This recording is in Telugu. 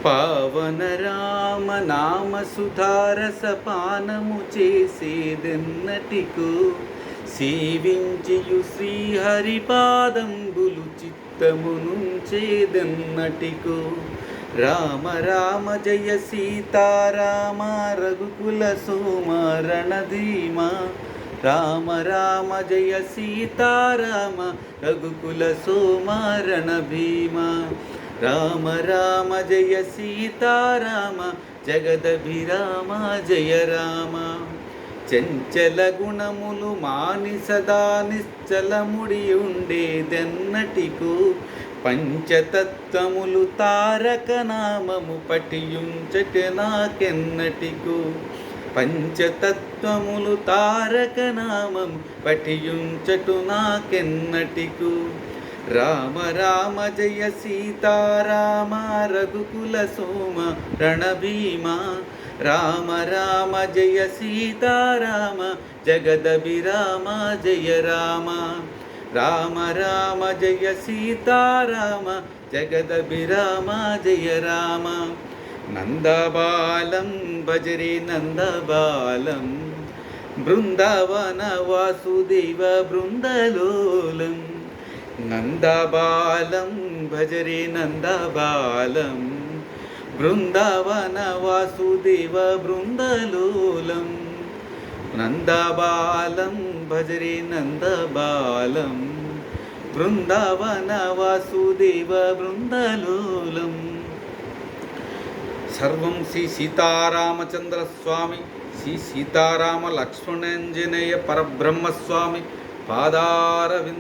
పావన రామ నామ సుధారస పానము చేసేదెన్నటికో సేవించియు శ్రీహరిపాదంబులు చిత్తమునుంచేదెన్నటికో రామ రామ జయ సీతారామ రఘుకుల సోమ రణధీమ రామ రామ జయ సీతారామ రఘుకుల సోమ రణభీమ రామ రామ జయ సీతారామ జగదభిరామ జయ రామ చంచల గుణములు మాని సదా నిశ్చలముడి ఉండేదెన్నటికో పంచతత్వములు తారక నామము పఠియుంచట నాకెన్నటికో పంచతత్వములు తారక నామము పఠియుంచటు నాకెన్నటికో రామ రామ జయ సీతారామ రఘుకుల సోమ రణభీమ రామ రామ జయ సీతారామ జగదభిరామ జయ రామ రామ రామ జయ సీతారామ జగదభిరామ జయ రామ నందబాలం భజరే నందబాలం బృందావన వాసుదేవ బృందలోలం నందబాలం భజరే నందబాలం బృందావన వాసుదేవ బృందలోలం నందబాలం భజరే నందబాలం బృందావన వాసుదేవ బృందలోలం సర్వం శ్రీ సీతారామచంద్ర స్వామి శ్రీ సీతారామ లక్ష్మణాంజనేయ పరబ్రహ్మస్వామి పాదారవిందార్పణం.